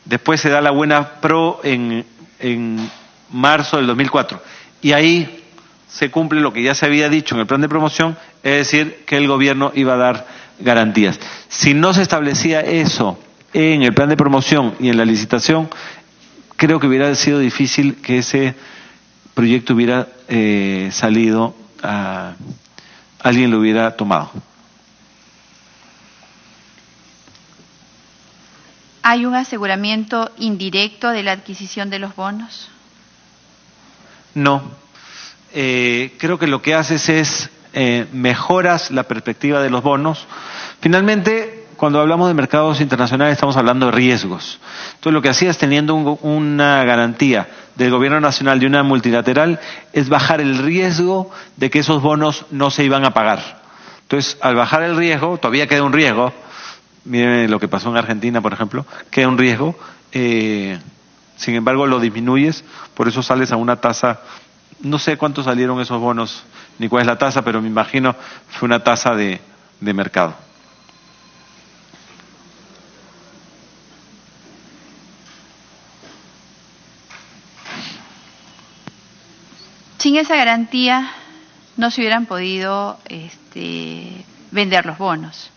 Después se da la buena pro en marzo del 2004. Y ahí se cumple lo que ya se había dicho en el plan de promoción, es decir, que el gobierno iba a dar garantías. Si no se establecía eso en el plan de promoción y en la licitación, creo que hubiera sido difícil que ese proyecto hubiera salido, alguien lo hubiera tomado. ¿Hay un aseguramiento indirecto de la adquisición de los bonos? No. Creo que lo que haces es mejoras la perspectiva de los bonos. Finalmente, cuando hablamos de mercados internacionales estamos hablando de riesgos. Entonces lo que hacías teniendo una garantía del gobierno nacional de una multilateral es bajar el riesgo de que esos bonos no se iban a pagar. Entonces, al bajar el riesgo, todavía queda un riesgo. Miren lo que pasó en Argentina, por ejemplo, queda un riesgo. Sin embargo, lo disminuyes, por eso sales a una tasa. No sé cuánto salieron esos bonos, ni cuál es la tasa, pero me imagino fue una tasa de mercado. Sin esa garantía no se hubieran podido vender los bonos.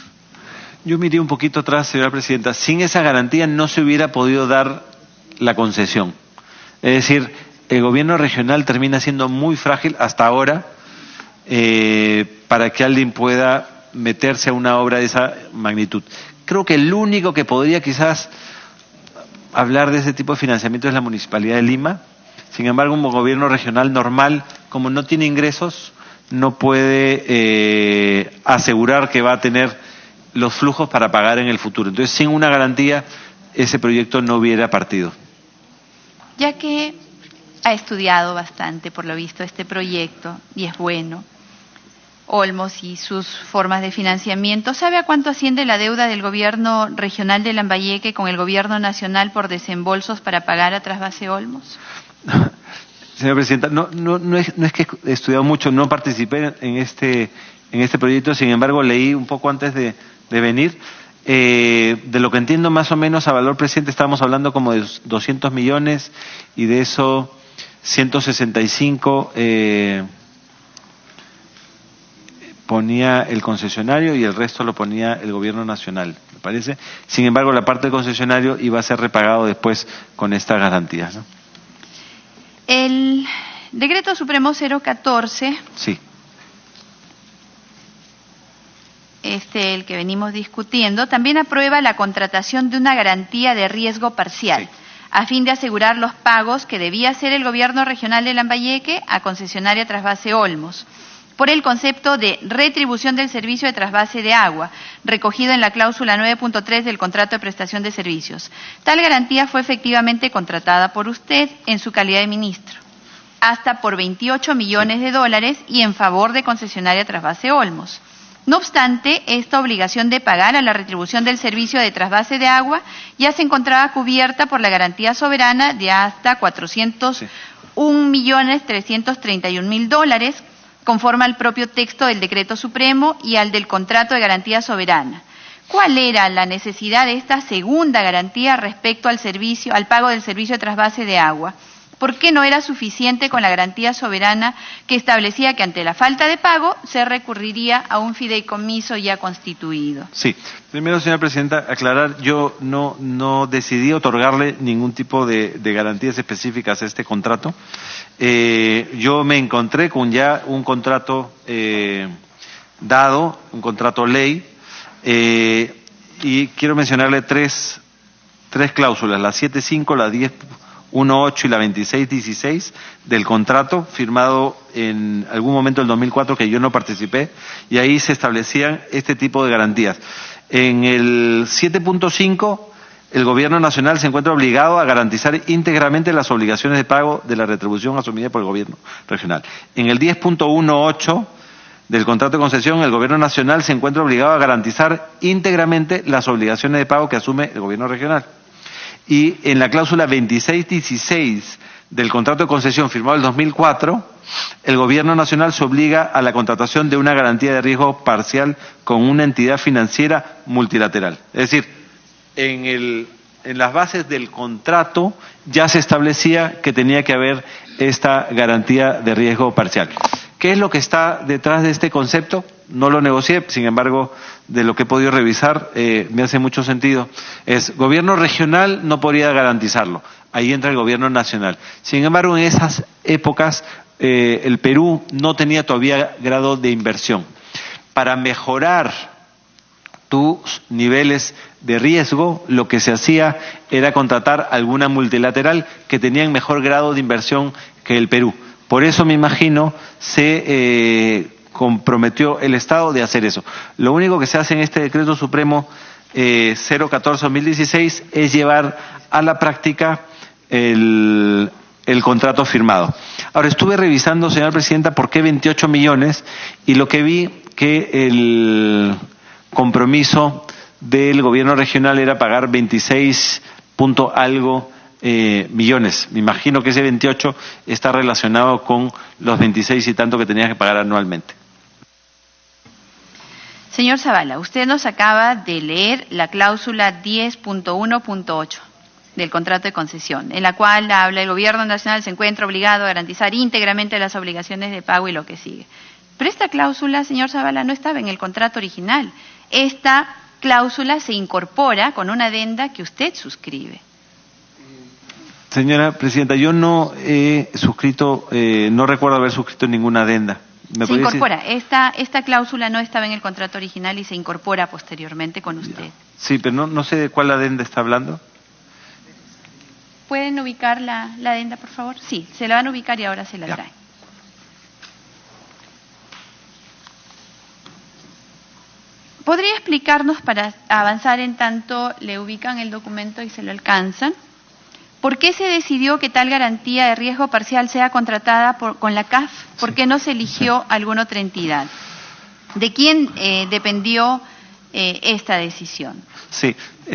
Yo miré un poquito atrás, señora presidenta. Sin esa garantía no se hubiera podido dar la concesión. Es decir, el gobierno regional termina siendo muy frágil hasta ahora para que alguien pueda meterse a una obra de esa magnitud. Creo que el único que podría quizás hablar de ese tipo de financiamiento es la Municipalidad de Lima. Sin embargo, un gobierno regional normal, como no tiene ingresos, no puede asegurar que va a tener los flujos para pagar en el futuro. Entonces, sin una garantía, ese proyecto no hubiera partido. Ya que ha estudiado bastante, por lo visto, este proyecto, y es bueno, Olmos y sus formas de financiamiento, ¿sabe a cuánto asciende la deuda del gobierno regional de Lambayeque con el gobierno nacional por desembolsos para pagar a Trasvase Olmos? Señora presidenta, no es que he estudiado mucho, no participé en este proyecto, sin embargo leí un poco antes de venir. De lo que entiendo más o menos a valor presente estamos hablando como de 200 millones y de eso 165 ponía el concesionario y el resto lo ponía el gobierno nacional, me parece. Sin embargo, la parte del concesionario iba a ser repagado después con estas garantías, ¿no? El decreto supremo 014, sí, el que venimos discutiendo, también aprueba la contratación de una garantía de riesgo parcial, sí, a fin de asegurar los pagos que debía hacer el gobierno regional de Lambayeque a concesionaria Trasvase Olmos, por el concepto de retribución del servicio de trasvase de agua, recogido en la cláusula 9.3 del contrato de prestación de servicios. Tal garantía fue efectivamente contratada por usted en su calidad de ministro, hasta por 28 millones de dólares y en favor de concesionaria Trasvase Olmos. No obstante, esta obligación de pagar a la retribución del servicio de trasvase de agua ya se encontraba cubierta por la garantía soberana de hasta 401.331.000 dólares, conforme al propio texto del decreto supremo y al del contrato de garantía soberana. ¿Cuál era la necesidad de esta segunda garantía respecto al pago del servicio de trasvase de agua? ¿Por qué no era suficiente con la garantía soberana que establecía que ante la falta de pago se recurriría a un fideicomiso ya constituido? Sí. Primero, señora presidenta, aclarar, yo no decidí otorgarle ningún tipo de garantías específicas a este contrato. Yo me encontré con ya un contrato dado, un contrato ley, y quiero mencionarle tres cláusulas, la 7.5, la 10.1.8 y la 26.16 del contrato, firmado en algún momento del 2004 que yo no participé, y ahí se establecían este tipo de garantías. En el 7.5, el gobierno nacional se encuentra obligado a garantizar íntegramente las obligaciones de pago de la retribución asumida por el gobierno regional. En el 10.1.8 del contrato de concesión, el gobierno nacional se encuentra obligado a garantizar íntegramente las obligaciones de pago que asume el gobierno regional. Y en la cláusula 26.16 del contrato de concesión firmado en el 2004, el gobierno nacional se obliga a la contratación de una garantía de riesgo parcial con una entidad financiera multilateral. Es decir, en en las bases del contrato ya se establecía que tenía que haber esta garantía de riesgo parcial. ¿Qué es lo que está detrás de este concepto? No lo negocié, sin embargo, de lo que he podido revisar, me hace mucho sentido. Es, gobierno regional no podría garantizarlo, ahí entra el gobierno nacional. Sin embargo, en esas épocas, el Perú no tenía todavía grado de inversión. Para mejorar tus niveles de riesgo, lo que se hacía era contratar alguna multilateral que tenían mejor grado de inversión que el Perú. Por eso me imagino se comprometió el Estado de hacer eso. Lo único que se hace en este decreto supremo 014-2016 es llevar a la práctica el contrato firmado. Ahora, estuve revisando, señora presidenta, por qué 28 millones y lo que vi que el compromiso del gobierno regional era pagar 26 punto algo millones. Me imagino que ese 28 está relacionado con los 26 y tanto que tenía que pagar anualmente. Señor Zavala, usted nos acaba de leer la cláusula 10.1.8 del contrato de concesión, en la cual habla el gobierno nacional se encuentra obligado a garantizar íntegramente las obligaciones de pago y lo que sigue. Pero esta cláusula, señor Zavala, no estaba en el contrato original. Esta cláusula se incorpora con una adenda que usted suscribe. Señora presidenta, yo no he suscrito, no recuerdo haber suscrito ninguna adenda. Se incorpora. Esta cláusula no estaba en el contrato original y se incorpora posteriormente con usted. Sí, pero no sé de cuál adenda está hablando. ¿Pueden ubicar la adenda, por favor? Sí, se la van a ubicar y ahora se la traen. ¿Podría explicarnos, para avanzar en tanto le ubican el documento y se lo alcanzan, por qué se decidió que tal garantía de riesgo parcial sea contratada con la CAF? ¿Por qué no se eligió alguna otra entidad? ¿De quién dependió esta decisión? Sí,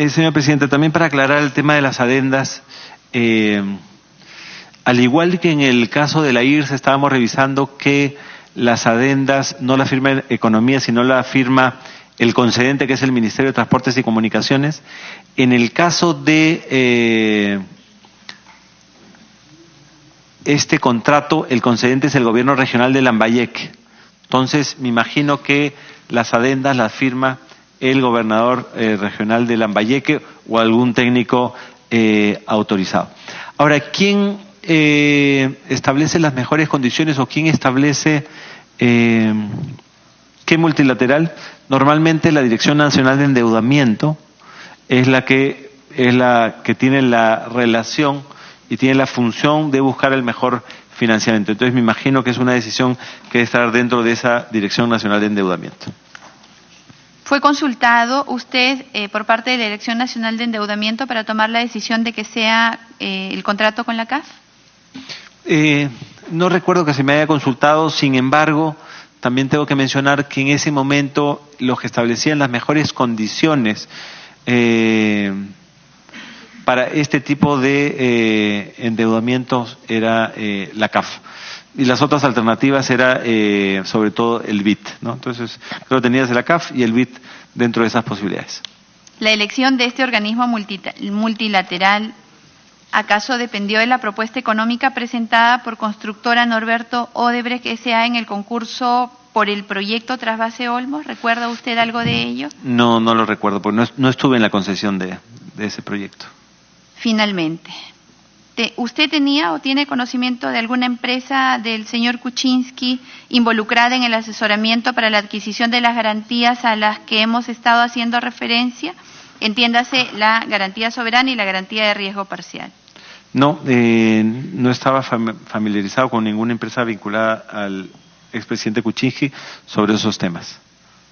señora presidenta, también para aclarar el tema de las adendas, al igual que en el caso de la IRS estábamos revisando que las adendas no la firma Economía, sino la firma el concedente, que es el Ministerio de Transportes y Comunicaciones. En el caso de este contrato, el concedente es el gobierno regional de Lambayeque. Entonces, me imagino que las adendas las firma el gobernador regional de Lambayeque o algún técnico autorizado. Ahora, ¿quién establece las mejores condiciones o quién establece qué multilateral? Normalmente la Dirección Nacional de Endeudamiento es la que tiene la relación y tiene la función de buscar el mejor financiamiento. Entonces me imagino que es una decisión que debe estar dentro de esa Dirección Nacional de Endeudamiento. ¿Fue consultado usted por parte de la Dirección Nacional de Endeudamiento para tomar la decisión de que sea el contrato con la CAF? No recuerdo que se me haya consultado, sin embargo, también tengo que mencionar que en ese momento los que establecían las mejores condiciones para este tipo de endeudamientos era la CAF. Y las otras alternativas era sobre todo el BIT, ¿no? Entonces, creo que tenías la CAF y el BIT dentro de esas posibilidades. ¿La elección de este organismo multilateral acaso dependió de la propuesta económica presentada por Constructora Norberto Odebrecht S.A. en el concurso por el proyecto Trasvase Olmos? ¿Recuerda usted algo de ello? No lo recuerdo, porque no estuve en la concesión de ese proyecto. Finalmente, ¿usted tenía o tiene conocimiento de alguna empresa del señor Kuczynski involucrada en el asesoramiento para la adquisición de las garantías a las que hemos estado haciendo referencia? Entiéndase la garantía soberana y la garantía de riesgo parcial. No, no estaba familiarizado con ninguna empresa vinculada al expresidente Kuczynski sobre esos temas.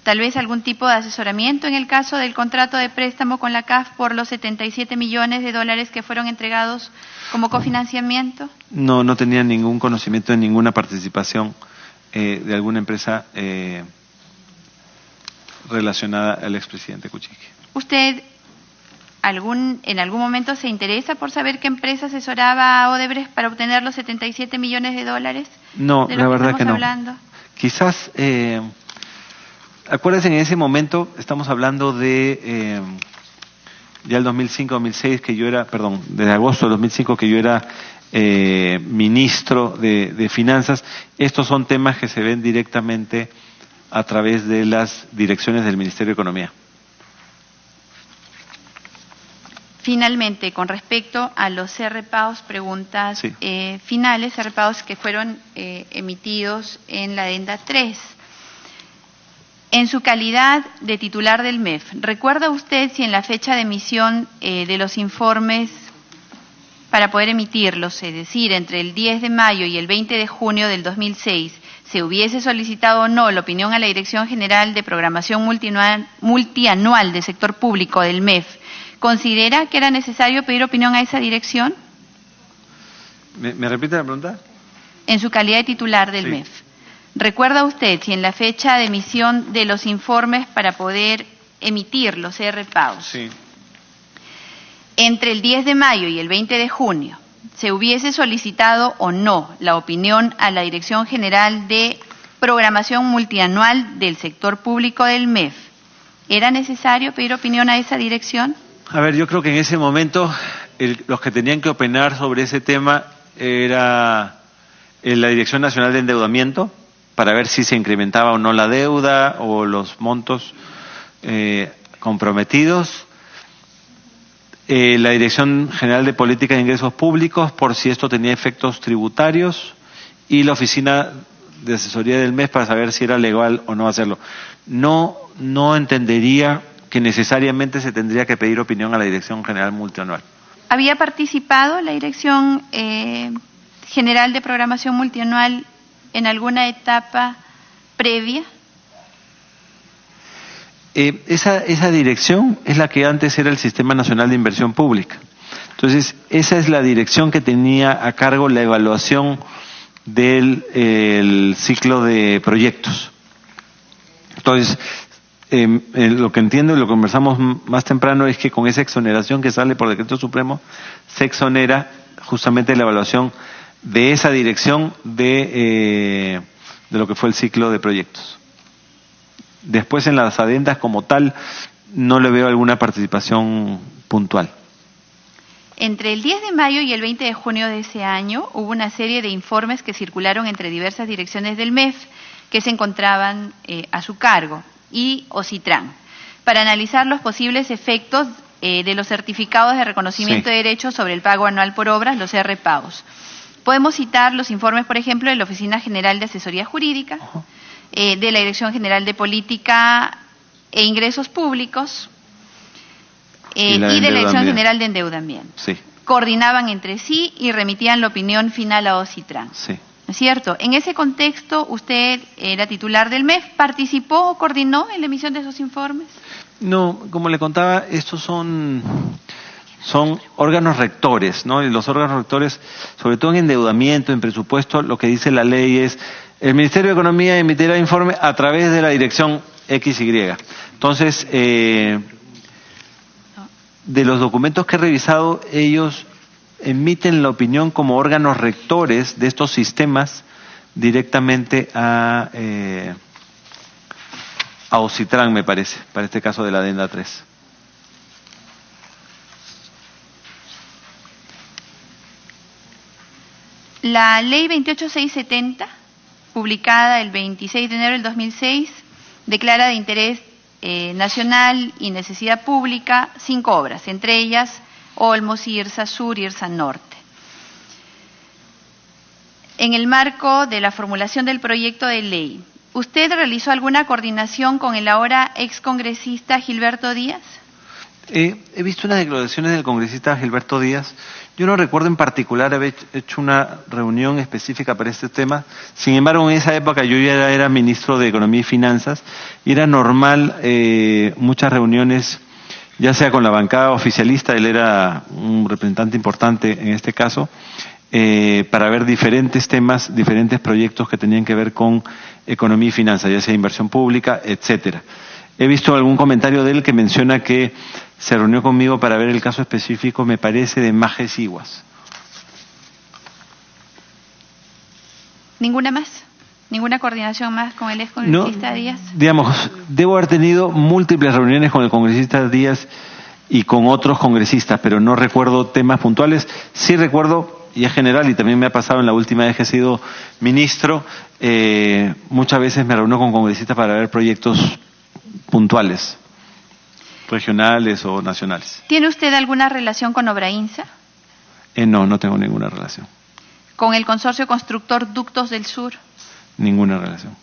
¿Tal vez algún tipo de asesoramiento en el caso del contrato de préstamo con la CAF por los 77 millones de dólares que fueron entregados como cofinanciamiento? No tenía ningún conocimiento de ninguna participación de alguna empresa relacionada al expresidente Kuczynski. ¿Usted en algún momento se interesa por saber qué empresa asesoraba a Odebrecht para obtener los 77 millones de dólares? No, la verdad que no. Hablando? Quizás, acuérdense, en ese momento estamos hablando de ya el 2005-2006 que yo era, perdón, desde agosto de 2005 que yo era ministro de Finanzas, estos son temas que se ven directamente a través de las direcciones del Ministerio de Economía. Finalmente, con respecto a los CRPAOs, preguntas Sí. Finales, CRPAOs que fueron emitidos en la adenda 3. En su calidad de titular del MEF, ¿recuerda usted si en la fecha de emisión de los informes para poder emitirlos, es decir, entre el 10 de mayo y el 20 de junio del 2006, se hubiese solicitado o no la opinión a la Dirección General de Programación Multianual del Sector Público del MEF? ¿Considera que era necesario pedir opinión a esa dirección? ¿Me repite la pregunta? En su calidad de titular del Sí. MEF. ¿Recuerda usted si en la fecha de emisión de los informes para poder emitir los CRPAOs, Sí. entre el 10 de mayo y el 20 de junio, se hubiese solicitado o no la opinión a la Dirección General de Programación Multianual del Sector Público del MEF? ¿Era necesario pedir opinión a esa dirección? A ver, yo creo que en ese momento los que tenían que opinar sobre ese tema era la Dirección Nacional de Endeudamiento, para ver si se incrementaba o no la deuda o los montos comprometidos. La Dirección General de Política de Ingresos Públicos, por si esto tenía efectos tributarios, y la Oficina de Asesoría del MEF para saber si era legal o no hacerlo. No entendería que necesariamente se tendría que pedir opinión a la Dirección General Multianual. ¿Había participado la Dirección General de Programación Multianual en alguna etapa previa? Esa dirección es la que antes era el Sistema Nacional de Inversión Pública. Entonces, esa es la dirección que tenía a cargo la evaluación del ciclo de proyectos. Entonces, lo que entiendo y lo conversamos más temprano es que con esa exoneración que sale por decreto supremo, se exonera justamente la evaluación de esa dirección de lo que fue el ciclo de proyectos. Después en las adendas como tal no le veo alguna participación puntual. Entre el 10 de mayo y el 20 de junio de ese año hubo una serie de informes que circularon entre diversas direcciones del MEF que se encontraban a su cargo y OCITRAN para analizar los posibles efectos de los certificados de reconocimiento Sí. de derechos sobre el pago anual por obras, los CRPAOs. Podemos citar los informes, por ejemplo, de la Oficina General de Asesoría Jurídica, de la Dirección General de Política e Ingresos Públicos y de la Dirección General de Endeudamiento. Sí, Coordinaban entre sí y remitían la opinión final a OCITRAN. sí. ¿No es cierto? En ese contexto, usted era titular del MEF, ¿participó o coordinó en la emisión de esos informes? No, como le contaba, estos son órganos rectores, ¿no? Y los órganos rectores, sobre todo en endeudamiento, en presupuesto, lo que dice la ley es el Ministerio de Economía emitirá informe a través de la dirección XY. Entonces, de los documentos que he revisado, ellos emiten la opinión como órganos rectores de estos sistemas directamente a OCITRAN, me parece, para este caso de la adenda 3. La ley 28670, publicada el 26 de enero del 2006, declara de interés nacional y necesidad pública 5 obras, entre ellas Olmos, IRSA Sur y IRSA Norte. En el marco de la formulación del proyecto de ley, ¿usted realizó alguna coordinación con el ahora excongresista Gilberto Díaz? He visto unas declaraciones del congresista Gilberto Díaz. Yo no recuerdo en particular haber hecho una reunión específica para este tema. Sin embargo, en esa época yo ya era ministro de Economía y Finanzas y era normal muchas reuniones, ya sea con la bancada oficialista, él era un representante importante en este caso, para ver diferentes temas, diferentes proyectos que tenían que ver con economía y finanzas, ya sea inversión pública, etcétera. He visto algún comentario de él que menciona que se reunió conmigo para ver el caso específico, me parece, de Majes Iguas. ¿Ninguna más? ¿Ninguna coordinación más con el excongresista Díaz? Digamos, debo haber tenido múltiples reuniones con el congresista Díaz y con otros congresistas, pero no recuerdo temas puntuales. Sí recuerdo, y es general, y también me ha pasado en la última vez que he sido ministro, muchas veces me reúno con congresistas para ver proyectos puntuales, regionales o nacionales. ¿Tiene usted alguna relación con Obrainsa? No tengo ninguna relación. ¿Con el consorcio constructor Ductos del Sur? Ninguna relación.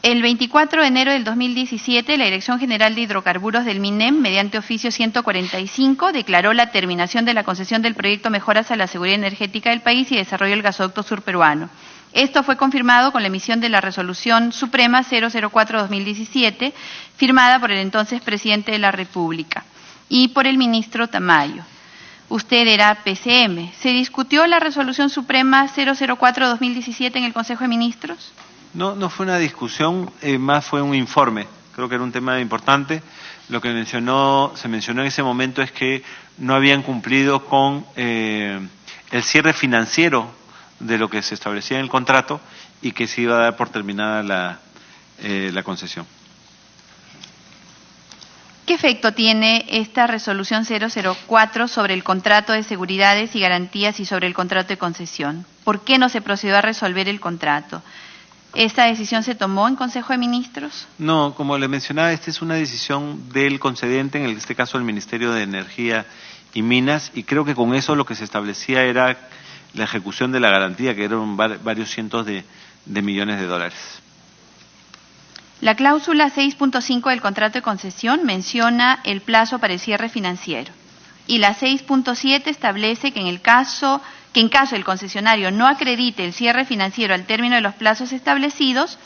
El 24 de enero del 2017, la Dirección General de Hidrocarburos del MINEM, mediante oficio 145, declaró la terminación de la concesión del proyecto Mejoras a la Seguridad Energética del País y Desarrollo del Gasoducto Sur Peruano. Esto fue confirmado con la emisión de la Resolución Suprema 004-2017, firmada por el entonces Presidente de la República y por el ministro Tamayo. Usted era PCM. ¿Se discutió la Resolución Suprema 004-2017 en el Consejo de Ministros? No fue una discusión, más fue un informe. Creo que era un tema importante. Lo que se mencionó en ese momento es que no habían cumplido con el cierre financiero de lo que se establecía en el contrato y que se iba a dar por terminada la concesión. ¿Qué efecto tiene esta resolución 004 sobre el contrato de seguridades y garantías y sobre el contrato de concesión? ¿Por qué no se procedió a resolver el contrato? ¿Esta decisión se tomó en Consejo de Ministros? No, como le mencionaba, esta es una decisión del concedente, en este caso el Ministerio de Energía y Minas, y creo que con eso lo que se establecía era la ejecución de la garantía, que eran varios cientos de millones de dólares. La cláusula 6.5 del contrato de concesión menciona el plazo para el cierre financiero y la 6.7 establece que en caso el concesionario no acredite el cierre financiero al término de los plazos establecidos,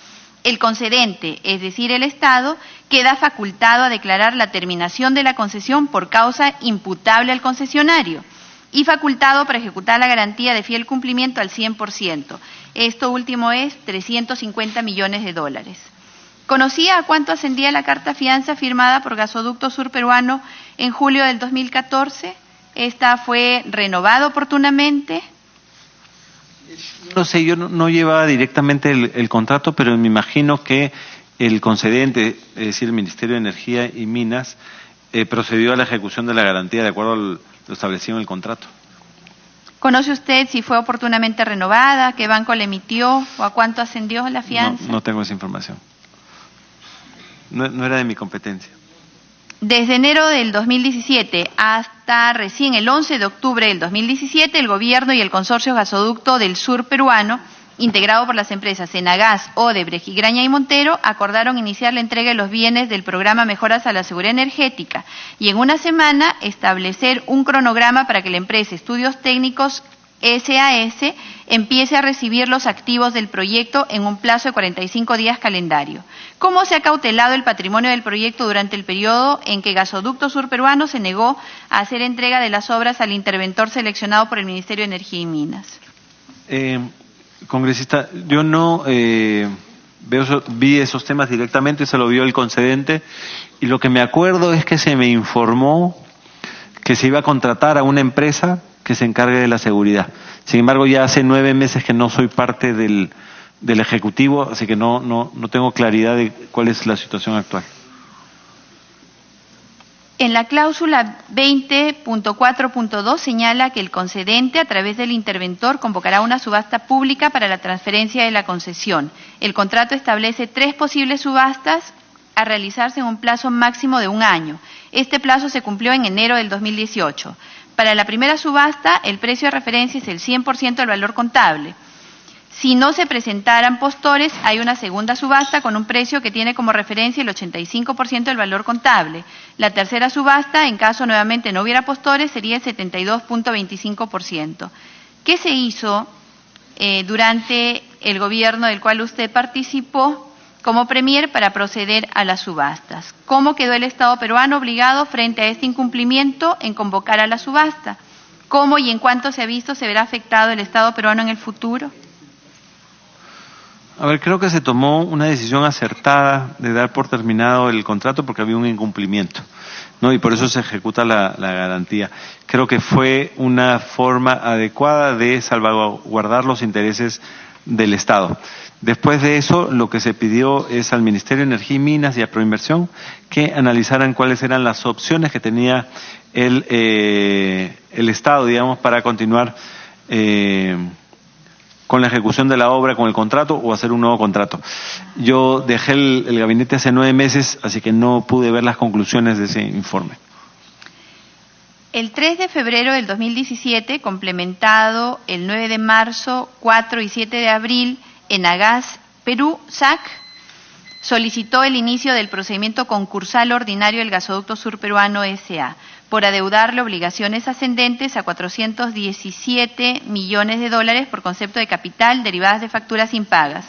el concedente, es decir, el Estado, queda facultado a declarar la terminación de la concesión por causa imputable al concesionario y facultado para ejecutar la garantía de fiel cumplimiento al 100%. Esto último es 350 millones de dólares. ¿Conocía a cuánto ascendía la carta fianza firmada por Gasoducto Sur Peruano en julio del 2014? ¿Esta fue renovada oportunamente? No sé, yo no llevaba directamente el contrato, pero me imagino que el concedente, es decir, el Ministerio de Energía y Minas, procedió a la ejecución de la garantía de acuerdo a lo establecido en el contrato. ¿Conoce usted si fue oportunamente renovada, qué banco le emitió o a cuánto ascendió la fianza? No tengo esa información. No era de mi competencia. Desde enero del 2017 hasta recién el 11 de octubre del 2017, el Gobierno y el Consorcio Gasoducto del Sur Peruano, integrado por las empresas Enagas, Odebrecht y Graña y Montero, acordaron iniciar la entrega de los bienes del programa Mejoras a la Seguridad Energética y en una semana establecer un cronograma para que la empresa Estudios Técnicos SAS empiece a recibir los activos del proyecto en un plazo de 45 días calendario. ¿Cómo se ha cautelado el patrimonio del proyecto durante el periodo en que Gasoducto Sur Peruano se negó a hacer entrega de las obras al interventor seleccionado por el Ministerio de Energía y Minas? Congresista, yo no vi esos temas directamente, se lo vio el concedente, y lo que me acuerdo es que se me informó que se iba a contratar a una empresa que se encargue de la seguridad. Sin embargo, ya hace 9 meses que no soy parte del Ejecutivo, así que no tengo claridad de cuál es la situación actual. En la cláusula 20.4.2 señala que el concedente, a través del interventor, convocará una subasta pública para la transferencia de la concesión. El contrato establece 3 posibles subastas a realizarse en un plazo máximo de 1 año. Este plazo se cumplió en enero del 2018. Para la primera subasta, el precio de referencia es el 100% del valor contable. Si no se presentaran postores, hay una segunda subasta con un precio que tiene como referencia el 85% del valor contable. La tercera subasta, en caso nuevamente no hubiera postores, sería el 72.25%. ¿Qué se hizo durante el gobierno del cual usted participó como premier para proceder a las subastas? ¿Cómo quedó el Estado peruano obligado frente a este incumplimiento en convocar a la subasta? ¿Cómo y en cuánto se ha visto se verá afectado el Estado peruano en el futuro? A ver, creo que se tomó una decisión acertada de dar por terminado el contrato porque había un incumplimiento, ¿no? Y por eso se ejecuta la garantía. Creo que fue una forma adecuada de salvaguardar los intereses del Estado. Después de eso, lo que se pidió es al Ministerio de Energía y Minas y a Proinversión que analizaran cuáles eran las opciones que tenía el Estado, digamos, para continuar con la ejecución de la obra, con el contrato o hacer un nuevo contrato. Yo dejé el gabinete hace 9 meses, así que no pude ver las conclusiones de ese informe. El 3 de febrero del 2017, complementado el 9 de marzo, 4 y 7 de abril, Enagas Perú, SAC, solicitó el inicio del procedimiento concursal ordinario del Gasoducto Sur Peruano S.A. por adeudarle obligaciones ascendentes a $417 millones por concepto de capital derivadas de facturas impagas.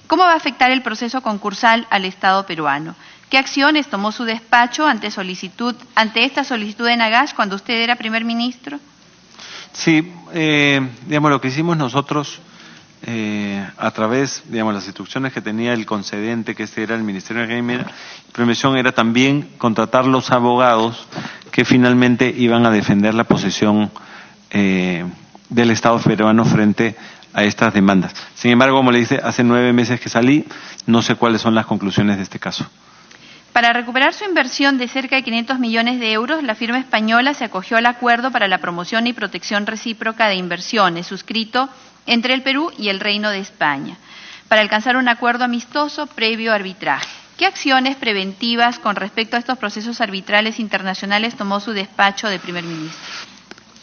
¿Cómo va a afectar el proceso concursal al Estado peruano? ¿Qué acciones tomó su despacho ante esta solicitud de Enagas cuando usted era primer ministro? Sí, digamos, lo que hicimos nosotros a través, digamos, las instrucciones que tenía el concedente, que este era el Ministerio de Energía y Proinversión, era también contratar los abogados que finalmente iban a defender la posición del Estado peruano frente a estas demandas. Sin embargo, como le dije, hace 9 meses que salí, no sé cuáles son las conclusiones de este caso. Para recuperar su inversión de cerca de 500 millones de euros, la firma española se acogió al Acuerdo para la Promoción y Protección Recíproca de Inversiones, suscrito entre el Perú y el Reino de España, para alcanzar un acuerdo amistoso previo arbitraje. ¿Qué acciones preventivas con respecto a estos procesos arbitrales internacionales tomó su despacho de primer ministro?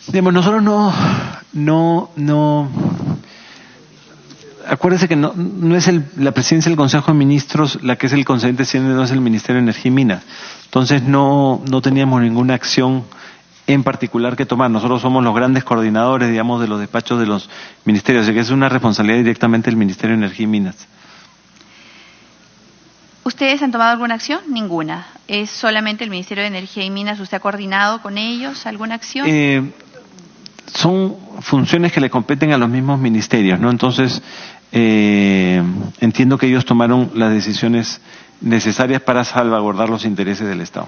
Digamos, nosotros no acuérdese que no es la presidencia del Consejo de Ministros la que es el concedente, sino no es el Ministerio de Energía y Minas. Entonces no teníamos ninguna acción en particular que tomar. Nosotros somos los grandes coordinadores, digamos, de los despachos de los ministerios, así que es una responsabilidad directamente del Ministerio de Energía y Minas. ¿Ustedes han tomado alguna acción? Ninguna. ¿Es solamente el Ministerio de Energía y Minas? ¿Usted ha coordinado con ellos alguna acción? Son funciones que le competen a los mismos ministerios, ¿no? Entonces, entiendo que ellos tomaron las decisiones necesarias para salvaguardar los intereses del Estado.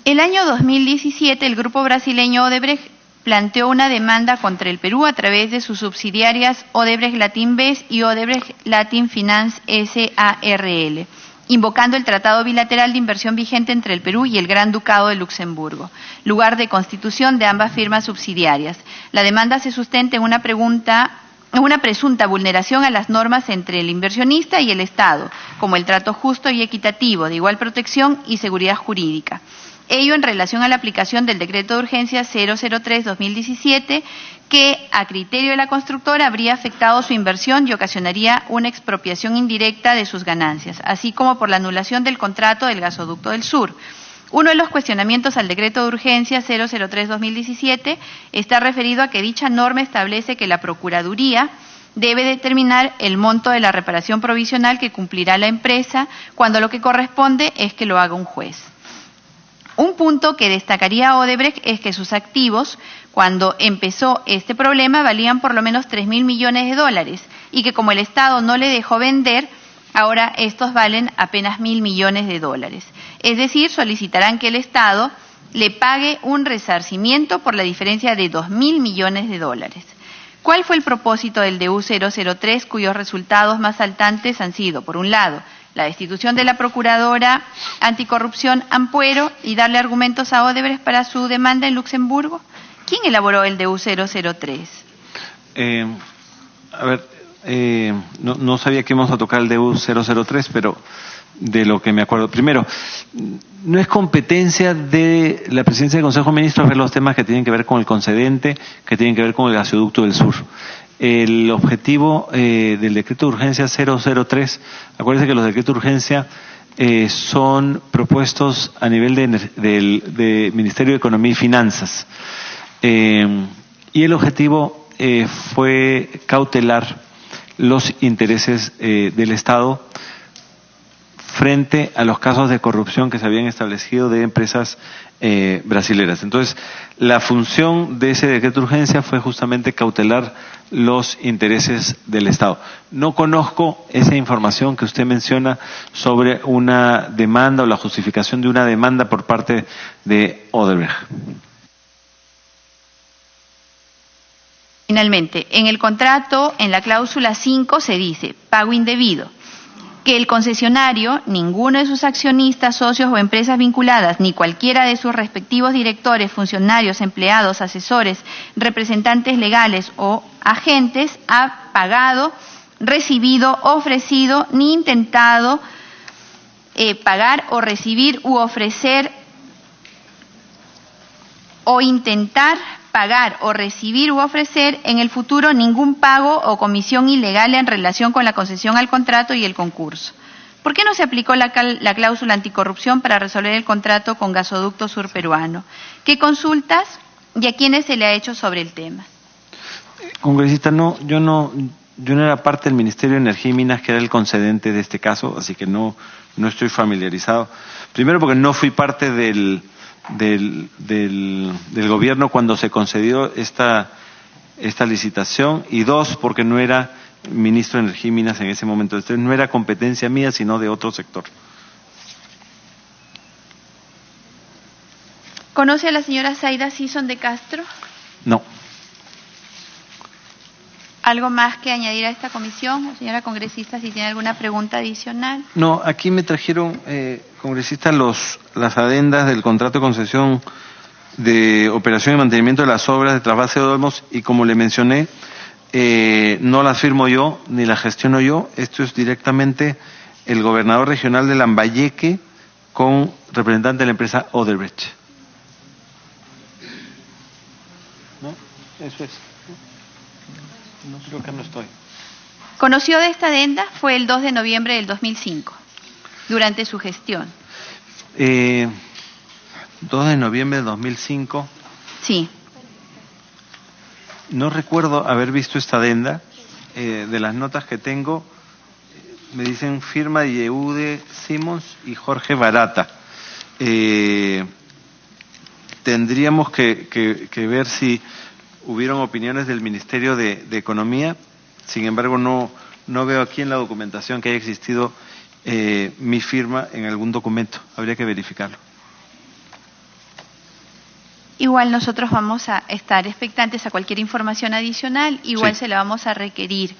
El año 2017, el grupo brasileño Odebrecht planteó una demanda contra el Perú a través de sus subsidiarias Odebrecht Latin BES y Odebrecht Latin Finance S.A.R.L., invocando el Tratado Bilateral de Inversión vigente entre el Perú y el Gran Ducado de Luxemburgo, lugar de constitución de ambas firmas subsidiarias. La demanda se sustenta en una presunta vulneración a las normas entre el inversionista y el Estado, como el trato justo y equitativo, de igual protección y seguridad jurídica. Ello en relación a la aplicación del Decreto de Urgencia 003-2017, que, a criterio de la constructora, habría afectado su inversión y ocasionaría una expropiación indirecta de sus ganancias, así como por la anulación del contrato del Gasoducto del Sur. Uno de los cuestionamientos al Decreto de Urgencia 003-2017 está referido a que dicha norma establece que la Procuraduría debe determinar el monto de la reparación provisional que cumplirá la empresa, cuando lo que corresponde es que lo haga un juez. Un punto que destacaría Odebrecht es que sus activos, cuando empezó este problema, valían por lo menos $3.000 millones y que como el Estado no le dejó vender, ahora estos valen apenas $1.000 millones. Es decir, solicitarán que el Estado le pague un resarcimiento por la diferencia de $2.000 millones. ¿Cuál fue el propósito del DU 003, cuyos resultados más saltantes han sido, por un lado, la destitución de la Procuradora Anticorrupción Ampuero y darle argumentos a Odebrecht para su demanda en Luxemburgo? ¿Quién elaboró el DU 003? No sabía que íbamos a tocar el DU 003, pero de lo que me acuerdo. Primero, no es competencia de la presidencia del Consejo de Ministros ver los temas que tienen que ver con el concedente, que tienen que ver con el gasoducto del sur. El objetivo del decreto de urgencia 003, acuérdense que los decretos de urgencia son propuestos a nivel del Ministerio de Economía y Finanzas. Y el objetivo fue cautelar los intereses del Estado frente a los casos de corrupción que se habían establecido de empresas brasileras. Entonces, la función de ese decreto de urgencia fue justamente cautelar los intereses del Estado. No conozco esa información que usted menciona sobre una demanda o la justificación de una demanda por parte de Odebrecht. Finalmente, en el contrato, en la cláusula 5, se dice pago indebido, que el concesionario, ninguno de sus accionistas, socios o empresas vinculadas, ni cualquiera de sus respectivos directores, funcionarios, empleados, asesores, representantes legales o agentes, ha pagado, recibido, ofrecido, ni intentado pagar o recibir u ofrecer o intentar pagar o recibir u ofrecer en el futuro ningún pago o comisión ilegal en relación con la concesión al contrato y el concurso. ¿Por qué no se aplicó la cláusula anticorrupción para resolver el contrato con Gasoducto Sur Peruano? ¿Qué consultas y a quiénes se le ha hecho sobre el tema? Congresista, yo no era parte del Ministerio de Energía y Minas, que era el concedente de este caso, así que no estoy familiarizado. Primero porque no fui parte del gobierno cuando se concedió esta licitación, y dos, porque no era ministro de Energía y Minas en ese momento. Entonces no era competencia mía, sino de otro sector. ¿Conoce a la señora Zaida Sison de Castro? No. ¿Algo más que añadir a esta comisión? Señora congresista, si tiene alguna pregunta adicional. No, aquí me trajeron, congresista, las adendas del contrato de concesión de operación y mantenimiento de las obras de trasvase de Olmos, y como le mencioné, no las firmo yo ni las gestiono yo. Esto es directamente el gobernador regional de Lambayeque con representante de la empresa Odebrecht. ¿No? Eso es. No, creo que no estoy. ¿Conoció de esta adenda? Fue el 2 de noviembre del 2005, durante su gestión. 2 de noviembre del 2005. Sí. No recuerdo haber visto esta adenda. De las notas que tengo, me dicen firma de Yehude Simons y Jorge Barata. Tendríamos que ver si hubieron opiniones del Ministerio de Economía. Sin embargo, no veo aquí en la documentación que haya existido mi firma en algún documento. Habría que verificarlo. Igual nosotros vamos a estar expectantes a cualquier información adicional, igual Sí. se la vamos a requerir.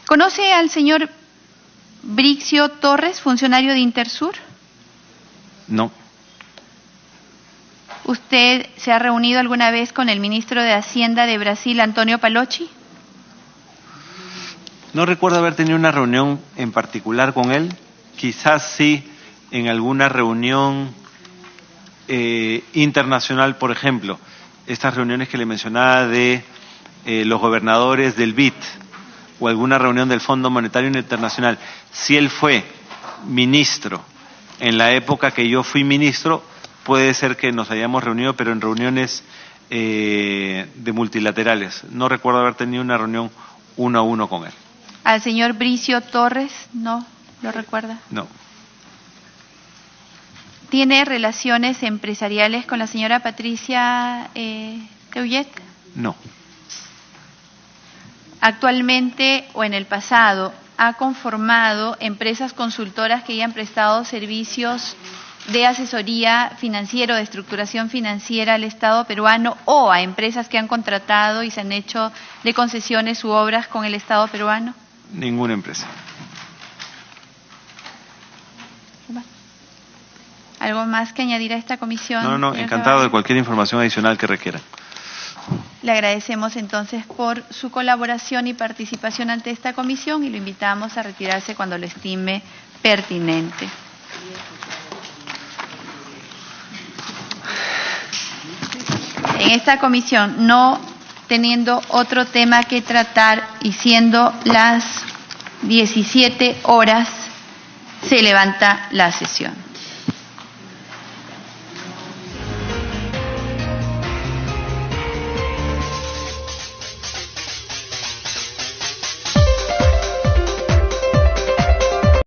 ¿Conoce al señor Brixio Torres, funcionario de Intersur? No. ¿Usted se ha reunido alguna vez con el ministro de Hacienda de Brasil, Antonio Palocci? No recuerdo haber tenido una reunión en particular con él. Quizás sí en alguna reunión internacional, por ejemplo, estas reuniones que le mencionaba de los gobernadores del BID, o alguna reunión del Fondo Monetario Internacional. Si él fue ministro en la época que yo fui ministro, puede ser que nos hayamos reunido, pero en reuniones de multilaterales. No recuerdo haber tenido una reunión uno a uno con él. ¿Al señor Brixio Torres? ¿No lo recuerda? No. ¿Tiene relaciones empresariales con la señora Patricia Teullet? No. Actualmente o en el pasado, ¿ha conformado empresas consultoras que hayan prestado servicios de asesoría financiera o de estructuración financiera al Estado peruano, o a empresas que han contratado y se han hecho de concesiones u obras con el Estado peruano? Ninguna empresa. ¿Algo más que añadir a esta comisión? No, encantado de cualquier información adicional que requiera. Le agradecemos entonces por su colaboración y participación ante esta comisión y lo invitamos a retirarse cuando lo estime pertinente. En esta comisión, no teniendo otro tema que tratar y siendo las 17 horas, se levanta la sesión.